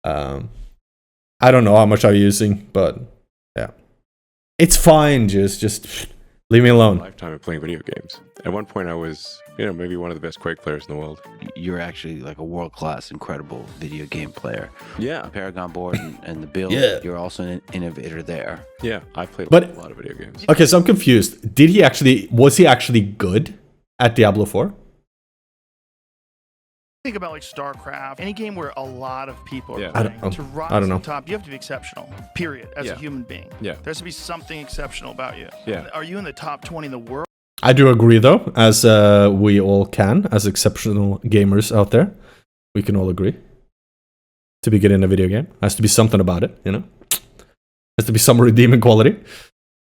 I don't know how much I'm using, but yeah, it's fine. Just leave me alone. Lifetime of playing video games. At one point, I was, maybe one of the best Quake players in the world. You're actually like a world-class, incredible video game player. Yeah. The Paragon board and the build. Yeah. You're also an innovator there. Yeah, I played But- a lot of video games. Okay, so I'm confused. Was he actually good at Diablo 4? Think about like StarCraft, any game where a lot of people are Yeah. playing. To rise I don't to know. the top, you have to be exceptional, period, as a Yeah. human being. Yeah. There has to be something exceptional about you. Yeah. Are you in the top 20 in the world? I do agree, though, as we all can, as exceptional gamers out there. We can all agree. To be good in a video game, has to be something about it, Has to be some redeeming quality.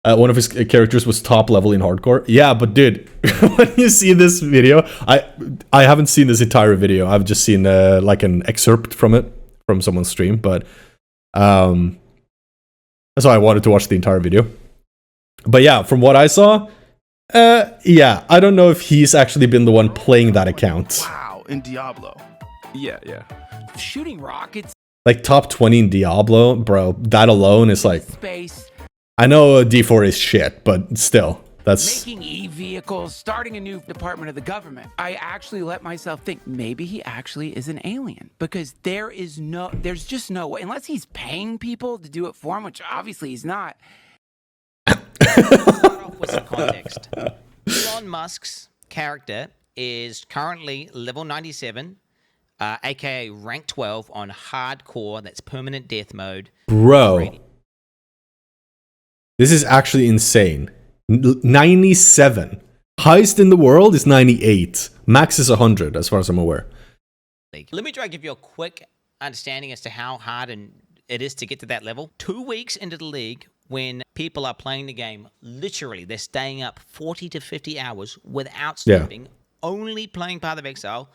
One of his characters was top level in hardcore. Yeah, but dude, when you see this video, I haven't seen this entire video. I've just seen like an excerpt from it from someone's stream, but that's why I wanted to watch the entire video. But yeah, from what I saw, yeah, I don't know if he's actually been the one playing that account. Wow, in Diablo. Yeah. Shooting rockets, Like top 20 in Diablo, bro. That alone is like, space, I know D4 is shit, but still, that's making e-vehicles, starting a new department of the government. I actually let myself think maybe he actually is an alien because there's just no way, unless he's paying people to do it for him, which obviously he's not. Start off with some context. Elon Musk's character is currently level 97, aka rank 12 on hardcore, that's permanent death mode. bro. This is actually insane. 97. Highest in the world is 98. Max is 100, as far as I'm aware. Let me try to give you a quick understanding as to how hard it is to get to that level. 2 weeks into the league, when people are playing the game, literally, they're staying up 40 to 50 hours without Yeah. sleeping, only playing Path of Exile.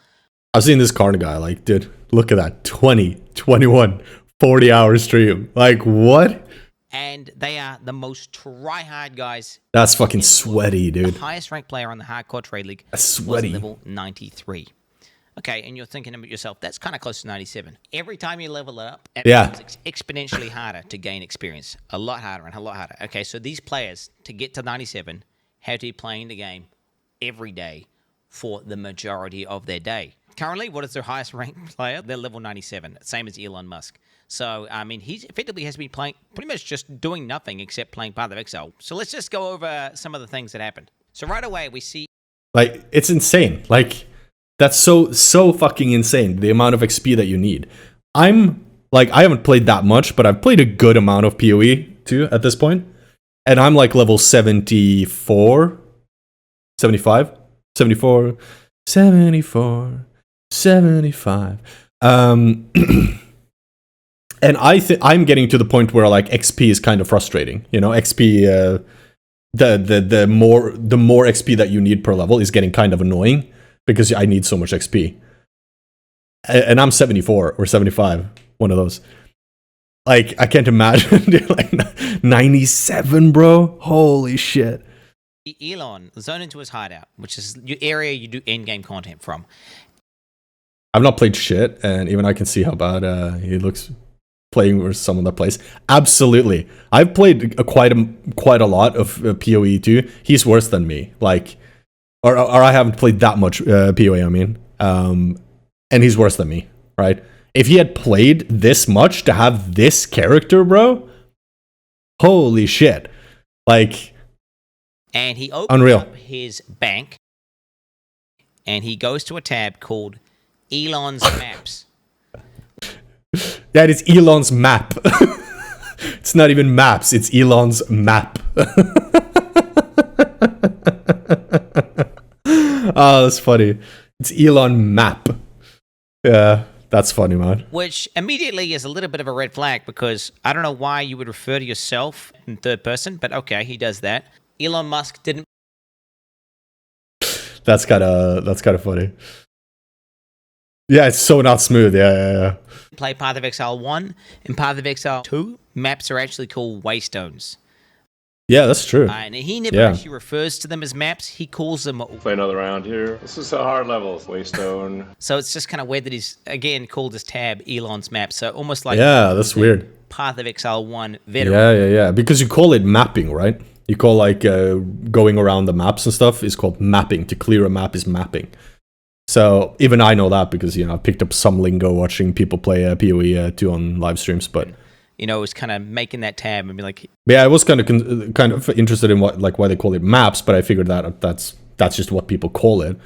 I've seen this Karn guy, like, dude, look at that. 20, 21, 40-hour stream. Like, what? And they are the most try-hard guys. That's fucking sweaty, The dude. highest ranked player on the Hardcore Trade League That's was sweaty. level 93. Okay, and you're thinking about yourself, that's kind of close to 97. Every time you level it up, it Yeah. becomes exponentially harder to gain experience. A lot harder and a lot harder. Okay, so these players, to get to 97, have to be playing the game every day for the majority of their day. Currently, what is their highest ranked player? They're level 97, same as Elon Musk. So, I mean, he effectively has been playing, pretty much just doing nothing except playing Path of Exile. So let's just go over some of the things that happened. So right away, we see... Like, it's insane. Like, that's so fucking insane, the amount of XP that you need. I'm, like, I haven't played that much, but I've played a good amount of PoE, too, at this point. And I'm, like, level 74, 75, 74, 74, 75. And I'm getting to the point where like XP is kind of frustrating. XP, the more XP that you need per level is getting kind of annoying because I need so much XP. And I'm 74 or 75, one of those. Like, I can't imagine, dude, like 97, bro. Holy shit. Elon zone into his hideout, which is your area you do in-game content from. I've not played shit, and even I can see how bad he looks playing with someone that plays. Absolutely. I've played quite a lot of PoE too. He's worse than me. Like, or I haven't played that much PoE, I mean. And he's worse than me, right? If he had played this much to have this character, bro, holy shit. Like, And he opens unreal. up his bank, and he goes to a tab called Elon's Maps. Yeah, it's Elon's map. It's not even maps, it's Elon's map. Oh, that's funny. It's Elon map. Yeah, that's funny, man. Which immediately is a little bit of a red flag because I don't know why you would refer to yourself in third person, but okay, he does that. Elon Musk didn't That's kind of funny. Yeah, it's so not smooth. Yeah. play Path of Exile 1 and Path of Exile 2. Maps are actually called Waystones. Yeah, that's true. And he never Yeah. actually refers to them as maps. He calls them. Play another round here. This is a hard level. Waystone. So it's just kind of weird that he's again called his tab Elon's map. So almost like Yeah, that's weird. Path of Exile 1 veteran. Yeah. Because you call it mapping, right? You call like going around the maps and stuff is called mapping. To clear a map is mapping. So even I know that because, you know, I picked up some lingo watching people play PoE 2 on live streams, but... You know, it's kind of making that tab and be like... Yeah, I was kind of interested in why they call it maps, but I figured that that's just what people call it,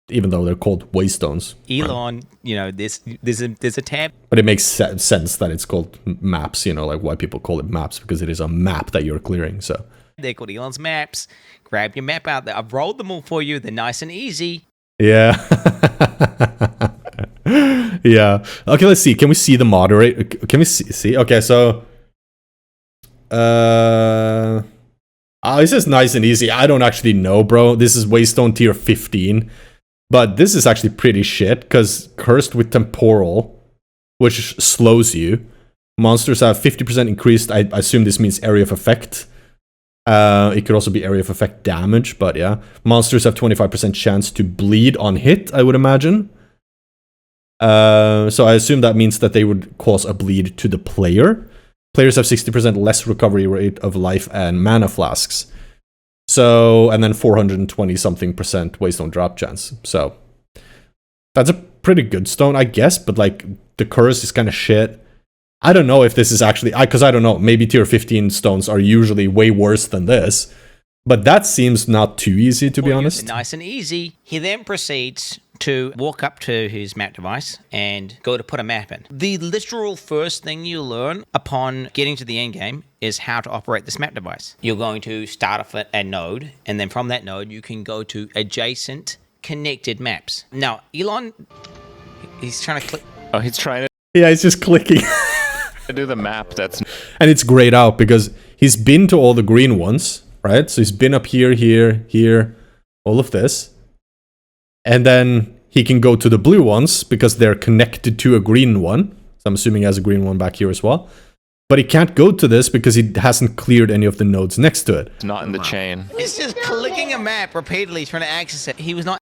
even though they're called waystones. Elon, right? You know, there's a tab. But it makes sense that it's called maps, you know, like why people call it maps, because it is a map that you're clearing, so... They're called Elon's maps. Grab your map out there. I've rolled them all for you. They're nice and easy. Yeah. Yeah. Okay, let's see. Can we see the moderator? Can we see? Okay, so... this is nice and easy. I don't actually know, bro. This is Waystone tier 15. But this is actually pretty shit, because Cursed with Temporal, which slows you. Monsters have 50% increased. I assume this means area of effect. It could also be area of effect damage, but yeah. Monsters have 25% chance to bleed on hit, I would imagine. So I assume that means that they would cause a bleed to the player. Players have 60% less recovery rate of life and mana flasks. So, and then 420 something percent waystone drop chance. So, that's a pretty good stone, I guess, but like, the curse is kind of shit. I don't know if this is actually, because I don't know, maybe tier 15 stones are usually way worse than this. But that seems not too easy, to be honest. Nice and easy. He then proceeds to walk up to his map device and go to put a map in. The literal first thing you learn upon getting to the end game is how to operate this map device. You're going to start off at a node, and then from that node, you can go to adjacent connected maps. Now, Elon, he's trying to click. Oh, he's trying to Yeah, he's just clicking. do the map. That's And it's grayed out because he's been to all the green ones, right? So he's been up here, here, all of this. And then he can go to the blue ones because they're connected to a green one. So I'm assuming he has a green one back here as well. But he can't go to this because he hasn't cleared any of the nodes next to it. not in the chain. He's just clicking a map repeatedly, trying to access it. He was not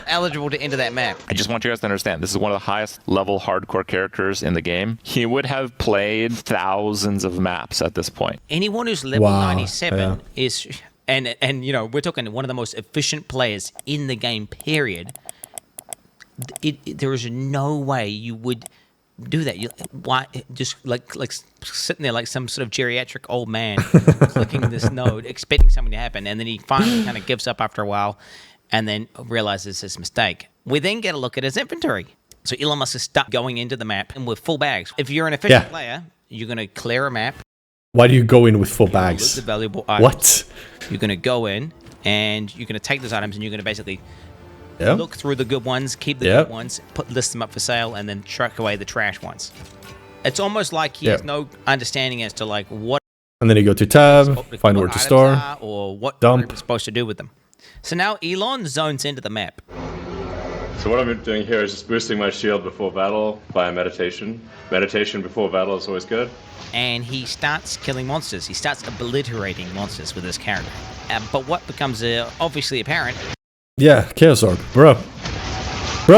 eligible to enter that map. I just want you guys to understand, this is one of the highest level hardcore characters in the game. He would have played thousands of maps at this point. Anyone who's level Wow, 97 yeah. is, and you know, we're talking one of the most efficient players in the game, period. There is no way you would do that. Why just like sitting there like some sort of geriatric old man clicking this node, expecting something to happen, and then he finally kind of gives up after a while, and then realizes his mistake. We then get a look at his inventory. So Elon Musk is stuck going into the map and with full bags. If you're an efficient player, you're going to clear a map. Why do you go in with full Loot bags? the valuable items. What? You're going to go in and you're going to take those items and you're going to basically Yeah. look through the good ones, keep the good ones, list them up for sale, and then truck away the trash ones. It's almost like he has no understanding as to like what. And then you go to tab, find where to items store, are or what dump. we're supposed to do with them. So now Elon zones into the map. So what I'm doing here is just boosting my shield before battle via meditation. Meditation before battle is always good. And he starts killing monsters. He starts obliterating monsters with his character. But what becomes obviously apparent... Yeah, Chaos Orb. Bro,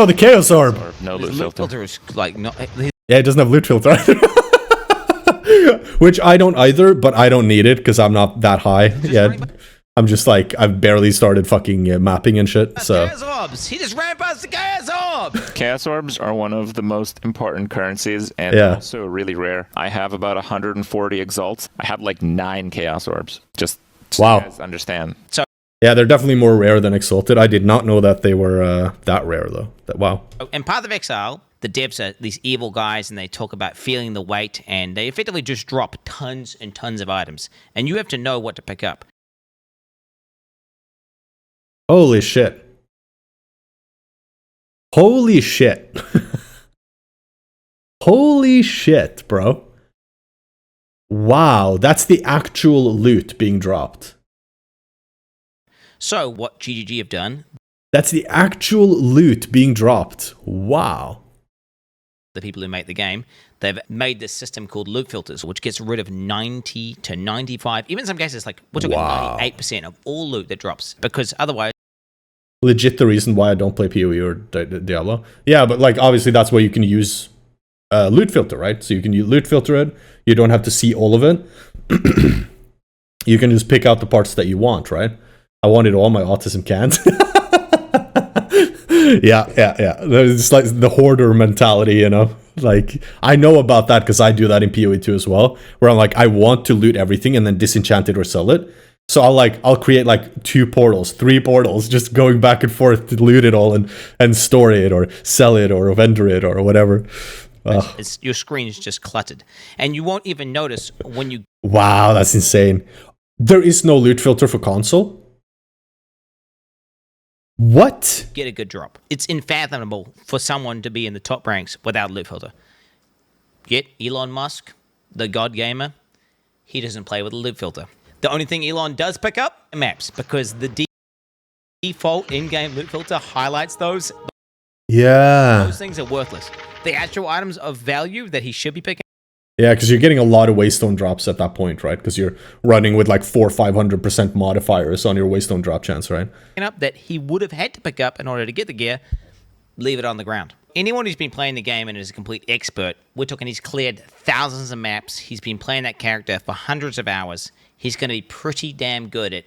the Chaos Orb! Or no his loot loot filter. filter is like... not. Yeah, it doesn't have loot filter either. Which I don't either, but I don't need it because I'm not that high. Yeah, I'm just like, I've barely started fucking mapping and shit, so... Chaos Orbs! He just ran past the Chaos Orb! Chaos orbs are one of the most important currencies and also really rare. I have about 140 exalts. I have like 9 chaos orbs. Just so you guys understand. So yeah, they're definitely more rare than Exalted. I did not know that they were that rare though. Wow. in Path of Exile, the devs are these evil guys and they talk about feeling the weight and they effectively just drop tons and tons of items. And you have to know what to pick up. Holy shit. Holy shit. Holy shit, bro. Wow, that's the actual loot being dropped. So what GGG have done... That's the actual loot being dropped. Wow. The people who make the game, they've made this system called loot filters, which gets rid of 90 to 95, even in some cases, like we're talking 98% of all loot that drops, because otherwise. Legit the reason why I don't play PoE or Diablo. Yeah, but like obviously that's why you can use loot filter, right? So you can loot filter it. You don't have to see all of it. You can just pick out the parts that you want, right? I wanted all my autism cans. yeah. It's like the hoarder mentality, you know? Like, I know about that because I do that in PoE 2 as well, where I'm like, I want to loot everything and then disenchant it or sell it. So I'll create like 2 portals, 3 portals, just going back and forth to loot it all and store it or sell it or vendor it or whatever. Your screen's just cluttered. And you won't even notice when you... Wow, that's insane. There is no loot filter for console? What? Get a good drop. It's unfathomable for someone to be in the top ranks without a loot filter. Yet Elon Musk, the god gamer, he doesn't play with a loot filter. The only thing Elon does pick up are maps, because the default in-game loot filter highlights those. Yeah. Those things are worthless. The actual items of value that he should be picking. Yeah, because you're getting a lot of waystone drops at that point, right? Because you're running with like 400-500% modifiers on your waystone drop chance, right? Up that he would have had to pick up in order to get the gear, leave it on the ground. Anyone who's been playing the game and is a complete expert, we're talking he's cleared thousands of maps, he's been playing that character for hundreds of hours, he's going to be pretty damn good at,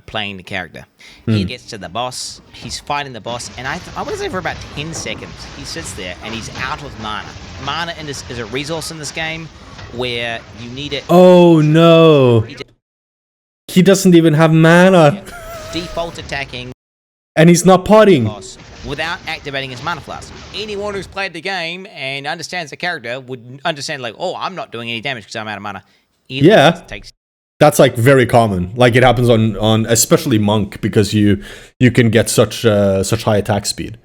playing the character. He gets to the boss, he's fighting the boss, and I want to say for about 10 seconds, he sits there and he's out of mana. Mana is a resource in this game where you need it. Oh no! He doesn't even have mana. Default attacking. And he's not potting. Without activating his mana flask. Anyone who's played the game and understands the character would understand, like, oh, I'm not doing any damage because I'm out of mana. That's like very common. Like it happens on especially Monk, because you can get such high attack speed.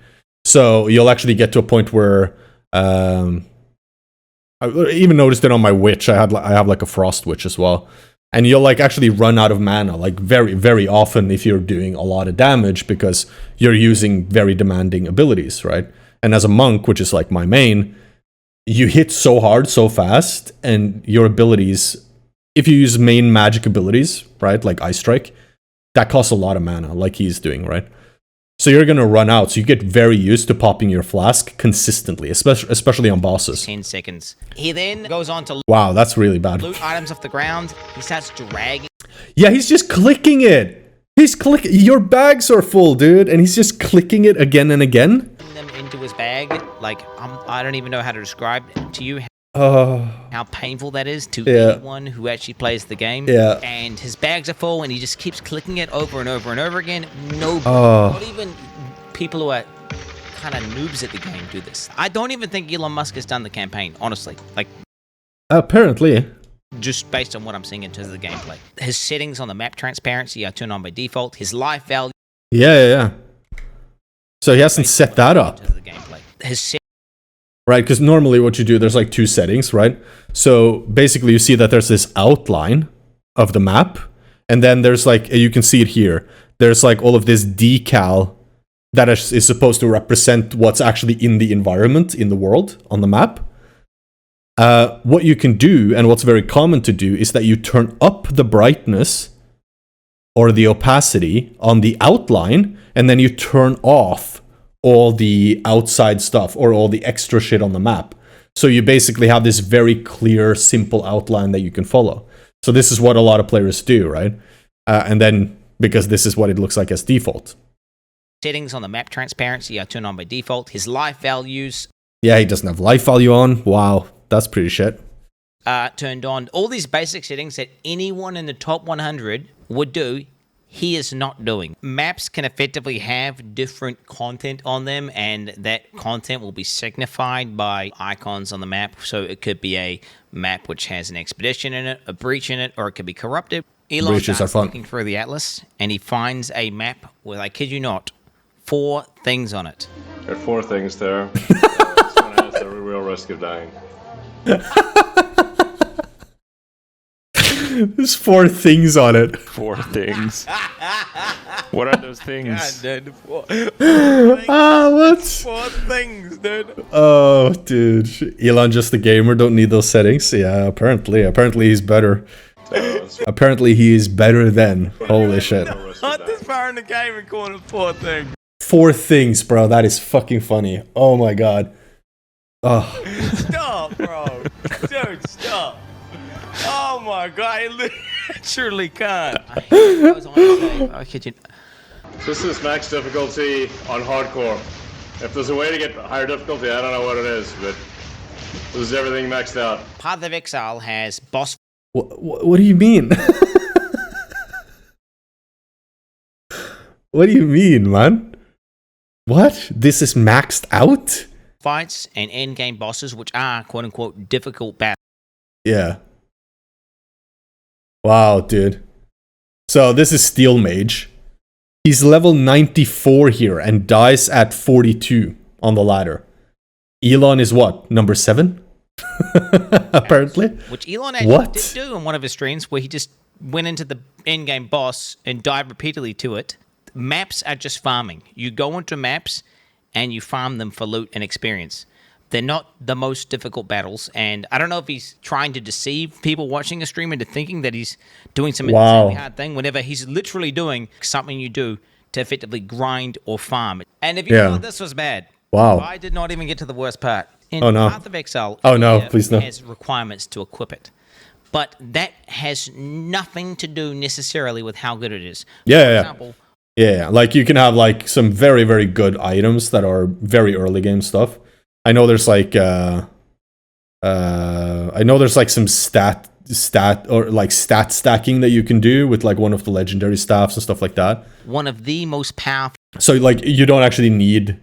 So you'll actually get to a point where I even noticed it on my witch. I have like a frost witch as well. And you'll like actually run out of mana like very, very often if you're doing a lot of damage, because you're using very demanding abilities, right? And as a monk, which is like my main, you hit so hard, so fast, and your abilities, if you use main magic abilities, right, like Ice Strike, that costs a lot of mana, like he's doing, right? So you're gonna run out, so you get very used to popping your flask consistently, especially on bosses. 10 seconds. He then goes on to wow, that's really bad. Loot items off the ground. He starts dragging. Yeah, he's just clicking it. He's clicking. Your bags are full, dude, and he's just clicking it again and again. Them into his bag. Like I don't even know how to describe to you how painful that is to anyone who actually plays the game. Yeah. And his bags are full, and he just keeps clicking it over and over and over again. Not even people who are kind of noobs at the game do this. I don't even think Elon Musk has done the campaign, honestly. Like, apparently. Just based on what I'm seeing in terms of the gameplay. His settings on the map transparency are turned on by default. His life value. Yeah. So he hasn't set that up. The gameplay. Right, because normally what you do, there's like 2 settings, right? So basically you see that there's this outline of the map, and then there's like, you can see it here, there's like all of this decal that is supposed to represent what's actually in the environment, in the world, on the map. What you can do, and what's very common to do, is that you turn up the brightness or the opacity on the outline, and then you turn off all the outside stuff or all the extra shit on the map. So you basically have this very clear, simple outline that you can follow. So this is what a lot of players do, right? And then, because this is what it looks like as default. Settings on the map transparency are turned on by default. His life values. Yeah, he doesn't have life value on. Wow, that's pretty shit. Turned on. All these basic settings that anyone in the top 100 would do, he is not doing. Maps can effectively have different content on them, and that content will be signified by icons on the map. So it could be a map which has an expedition in it, a breach in it, or it could be corrupted. Elon starts looking through the atlas, and he finds a map with, I kid you not, 4 things on it. There are 4 things there. This one has a real risk of dying. There's 4 things on it. 4 things. What are those things? What? 4 things. dude. Oh, dude. Elon just a gamer, don't need those settings. Yeah, apparently. Apparently he's better. Apparently he is better than. Holy shit. Not this far in the game and calling it 4 things. 4 things, bro. That is fucking funny. Oh my god. Oh. Stop, bro. Dude, stop. Oh my god, I literally can't. I kid you. This is max difficulty on hardcore. If there's a way to get higher difficulty, I don't know what it is, but this is everything maxed out. Path of Exile has boss. What do you mean? What do you mean, man? What? This is maxed out? Fights and end-game bosses, which are quote-unquote difficult battles. Yeah. Wow, dude. So this is Steel Mage. He's level 94 here and dies at 42 on the ladder. Elon is what? Number 7? Apparently. Which Elon actually did do in one of his streams, where he just went into the end-game boss and died repeatedly to it. Maps are just farming. You go into maps and you farm them for loot and experience. They're not the most difficult battles, and I don't know if he's trying to deceive people watching a stream into thinking that he's doing some insanely hard thing, whenever he's literally doing something you do to effectively grind or farm. And if you thought this was bad, I did not even get to the worst part. In Path of Exile, please no. Has requirements to equip it. But that has nothing to do necessarily with how good it is. For example, like you can have like some very, very good items that are very early game stuff. I know there's like some stat stacking that you can do with like one of the legendary staffs and stuff like that. One of the most powerful. So like you don't actually need,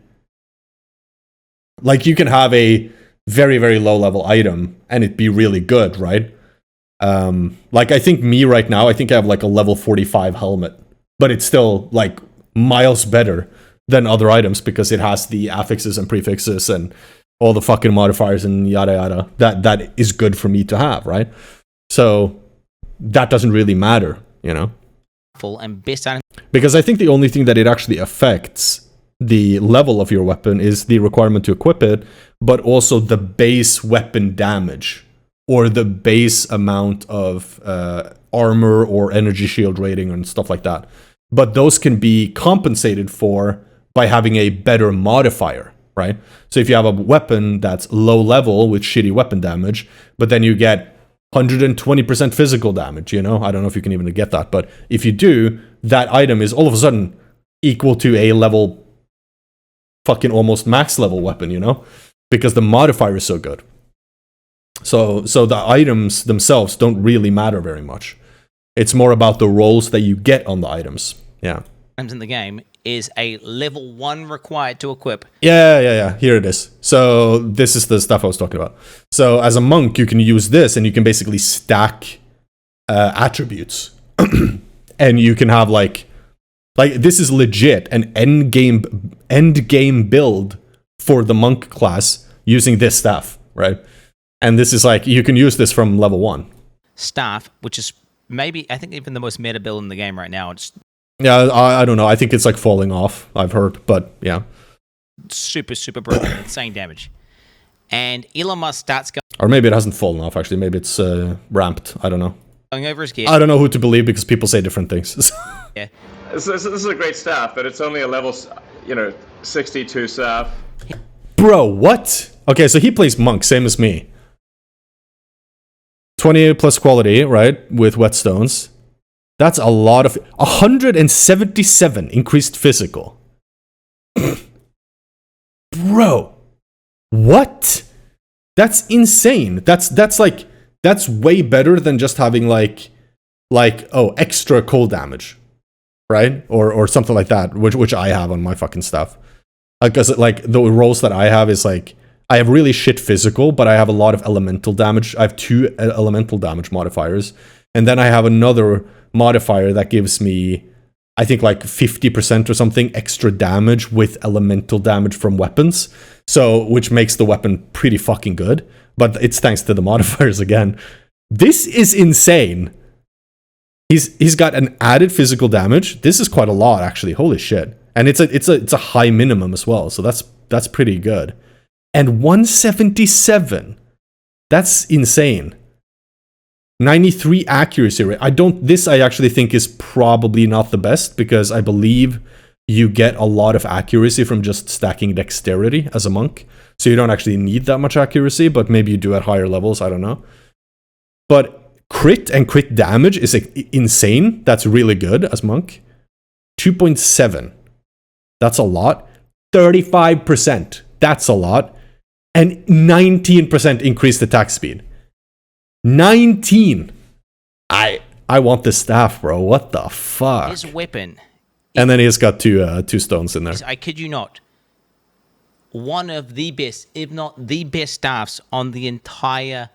like you can have a very, very low level item and it be really good, right? Like I think me right now, I think I have like a level 45 helmet, but it's still like miles better than other items because it has the affixes and prefixes and all the fucking modifiers and yada yada. That is good for me to have, right? So that doesn't really matter, you know? And best item. Because I think the only thing that it actually affects the level of your weapon is the requirement to equip it, but also the base weapon damage or the base amount of armor or energy shield rating and stuff like that. But those can be compensated for by having a better modifier, right? So if you have a weapon that's low level with shitty weapon damage, but then you get 120% physical damage, you know? I don't know if you can even get that, but if you do, that item is all of a sudden equal to a level fucking almost max level weapon, you know? Because the modifier is so good. So the items themselves don't really matter very much. It's more about the rolls that you get on the items. Yeah. Items in the game is a level 1 required to equip. Yeah. Here it is. So this is the stuff I was talking about. So as a monk, you can use this and you can basically stack attributes. And you can have like this is legit an end game build for the monk class using this staff, right? And this is like, you can use this from level 1. Staff, which is maybe, I think, even the most meta build in the game right now. It's I don't know. I think it's like falling off, I've heard, but yeah. Super, super broken, insane damage. And Elon Musk starts going... Or maybe it hasn't fallen off, actually. Maybe it's ramped. I don't know. Going over his gear. I don't know who to believe because people say different things. Yeah. This is a great staff, but it's only a level, 62 staff. Bro, what? Okay, so he plays monk, same as me. 28 plus quality, right? With whetstones. That's a lot of... 177 increased physical. Bro. What? That's insane. That's like... That's way better than just having extra cold damage. Right? Or something like that, which I have on my fucking stuff. Because like the rolls that I have is like... I have really shit physical, but I have a lot of elemental damage. I have 2 elemental damage modifiers. And then I have another modifier that gives me, I think, like 50% or something extra damage with elemental damage from weapons. So, which makes the weapon pretty fucking good. But it's thanks to the modifiers again. This is insane. He's got an added physical damage. This is quite a lot, actually. Holy shit. And it's a high minimum as well. So that's pretty good. and 177. That's insane. 93 accuracy rate. This I actually think is probably not the best, because I believe you get a lot of accuracy from just stacking dexterity as a monk. So you don't actually need that much accuracy, but maybe you do at higher levels, I don't know. But crit and crit damage is insane. That's really good as monk. 2.7. That's a lot. 35%. That's a lot. And 19% increased attack speed. 19. I want this staff, bro. What the fuck? His weapon. And then he's got two stones in there. I kid you not. One of the best, if not the best staffs on the entire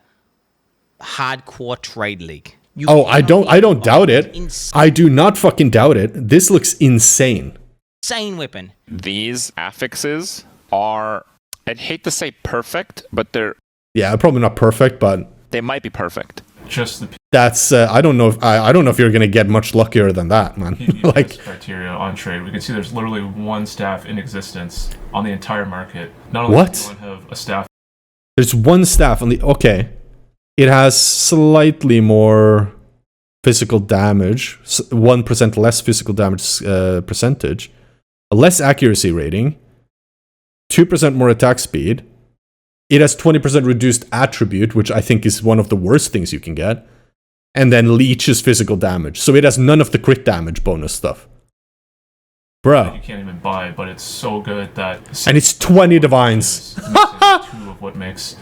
hardcore trade league. I don't doubt it. I do not fucking doubt it. This looks insane. Insane weapon. These affixes are, I'd hate to say perfect, but they're... Yeah, probably not perfect, but... They might be perfect. Just the that's I don't know if you're gonna get much luckier than that, man. Like criteria on trade, we can see there's literally one staff in existence on the entire market. Not only does one have a staff. There's one staff on the it has slightly more physical damage, 1% less physical damage percentage, a less accuracy rating, 2% more attack speed. It has 20% reduced attribute, which I think is one of the worst things you can get. And then leeches physical damage. So it has none of the crit damage bonus stuff. Bro. You can't even buy, but it's so good that... And it's 20 divines. 2 of what makes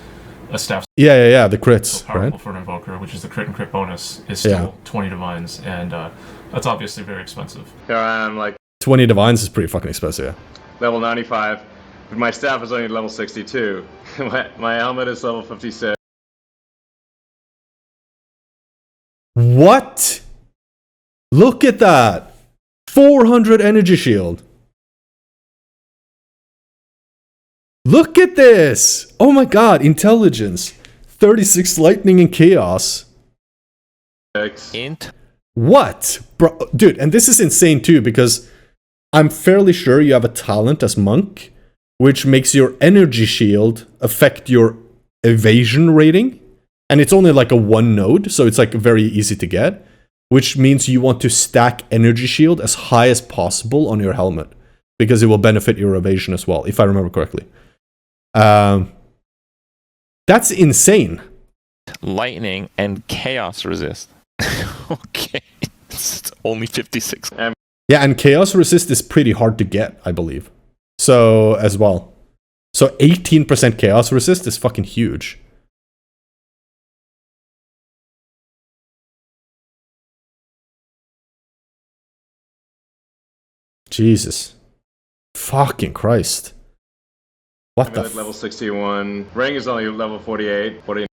a staff... Yeah, the crits, so powerful right? for an invoker, which is the crit and crit bonus, is still 20 divines. And that's obviously very expensive. Here I am, like... 20 divines is pretty fucking expensive, yeah. Level 95. But my staff is only level 62. my helmet is level 56. What? Look at that! 400 energy shield. Look at this! Oh my god, intelligence. 36 lightning and chaos. Int. What? Bro, dude, and this is insane too, because I'm fairly sure you have a talent as monk, which makes your energy shield affect your evasion rating. And it's only like a 1 node, so it's like very easy to get. Which means you want to stack energy shield as high as possible on your helmet. Because it will benefit your evasion as well, if I remember correctly. That's insane. Lightning and chaos resist. Okay. It's only 56. Yeah, and chaos resist is pretty hard to get, I believe. So, as well. So 18% chaos resist is fucking huge. Jesus. Fucking Christ. What the level 61. Ring is only level 48. 49.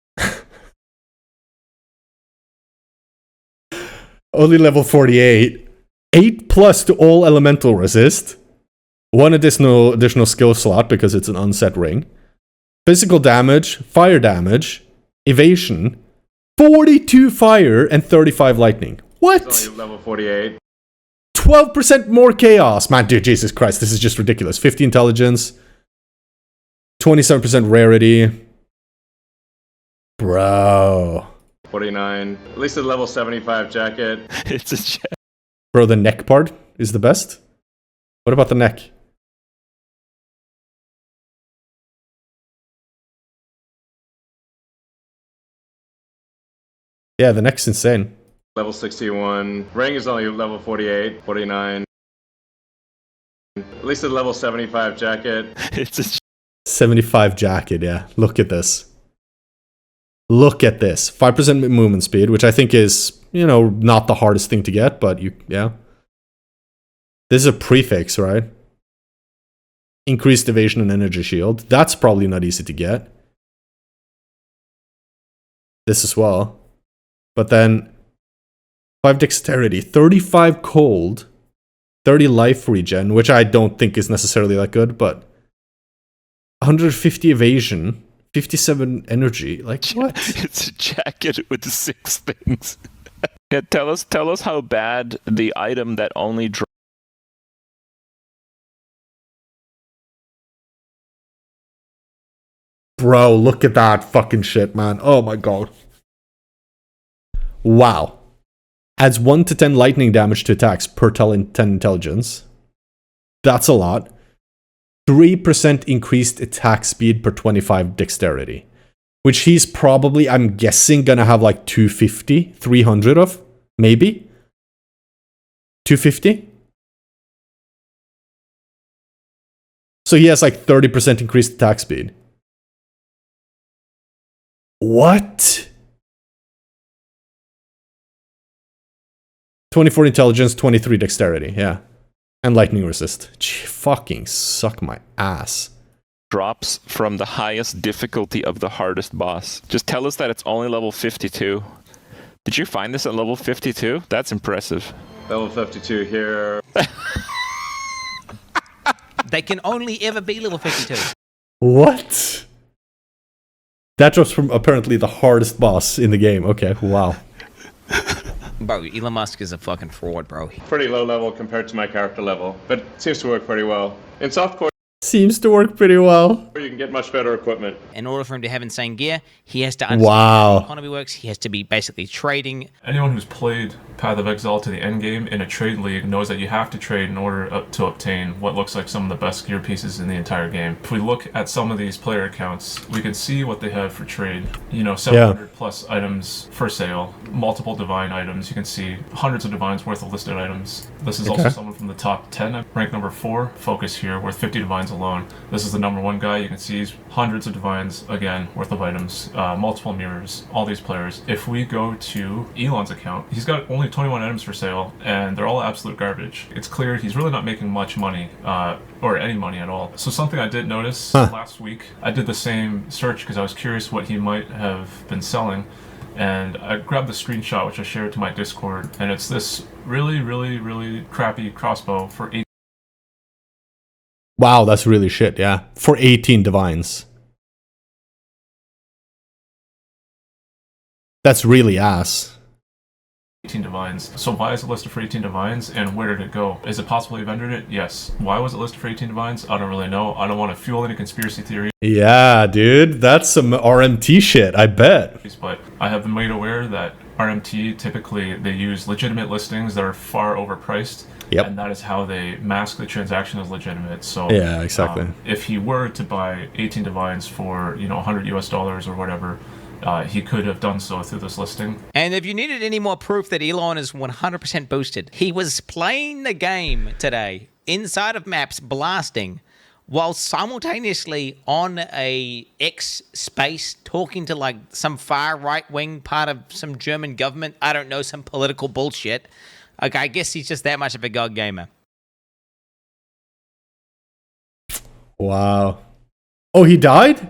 Only level 48. 8 plus to all elemental resist. 1 additional skill slot because it's an unset ring. Physical damage, fire damage, evasion, 42 fire and 35 lightning. What? It's only level 48. 12% more chaos. Man, dude, Jesus Christ, this is just ridiculous. 50 intelligence, 27% rarity. Bro. 49. At least a level 75 jacket. It's a jacket. Bro, the neck part is the best. What about the neck? Yeah, the neck's insane. Level 61. Ring is only level 48. 49. At least a level 75 jacket. It's a 75 jacket, yeah. Look at this. Look at this. 5% movement speed, which I think is, you know, not the hardest thing to get, but yeah. This is a prefix, right? Increased evasion and energy shield. That's probably not easy to get. This as well. But then 5 dexterity, 35 cold, 30 life regen, which I don't think is necessarily that good, but 150 evasion, 57 energy. Like, what? It's a jacket with 6 things. Yeah, tell us how bad the item that only bro, look at that fucking shit, man. Oh my god. Wow. Adds 1 to 10 lightning damage to attacks per 10 intelligence. That's a lot. 3% increased attack speed per 25 dexterity. Which he's probably, I'm guessing, gonna have like 250, 300 of. Maybe? 250? So he has like 30% increased attack speed. What? 24 intelligence, 23 dexterity, yeah. And lightning resist. Gee, fucking suck my ass. Drops from the highest difficulty of the hardest boss. Just tell us that it's only level 52. Did you find this at level 52? That's impressive. Level 52 here. They can only ever be level 52. What? That drops from apparently the hardest boss in the game. Okay, wow. Bro, Elon Musk is a fucking fraud, bro. Pretty low level compared to my character level, but seems to work pretty well. In softcore, Seems to work pretty well. you can get much better equipment. In order for him to have insane gear, he has to understand how the economy works. He has to be basically trading. Anyone who's played Path of Exile to the end game in a trade league knows that you have to trade in order to obtain what looks like some of the best gear pieces in the entire game. If we look at some of these player accounts, we can see what they have for trade. You know, 700 plus items for sale, multiple divine items. You can see hundreds of divines worth of listed items. This is also someone from the top 10, rank number 4, focus here, worth 50 divines alone. This is the number 1 guy. You can see he's hundreds of divines, again, worth of items, multiple mirrors, all these players. If we go to Elon's account, he's got only 21 items for sale, and they're all absolute garbage. It's clear he's really not making much money, or any money at all. So something I did notice last week, I did the same search because I was curious what he might have been selling, and I grabbed the screenshot which I shared to my Discord, and it's this really, really, really crappy crossbow for 8. Wow, that's really shit, yeah. For 18 divines. That's really ass. 18 divines. So why is it listed for 18 divines, and where did it go? Is it possible he vendored it? Yes. Why was it listed for 18 divines? I don't really know. I don't want to fuel any conspiracy theory. Yeah, dude, that's some RMT shit, I bet. But I have been made aware that RMT, typically they use legitimate listings that are far overpriced. Yep. And that is how they mask the transaction as legitimate. So yeah, exactly. If he were to buy 18 divines for, you know, $100 US or whatever, he could have done so through this listing. And if you needed any more proof that Elon is 100% boosted, he was playing the game today inside of maps blasting while simultaneously on a X space talking to like some far right wing part of some German government. I don't know, some political bullshit. Okay, I guess he's just that much of a god gamer. Wow. Oh, he died?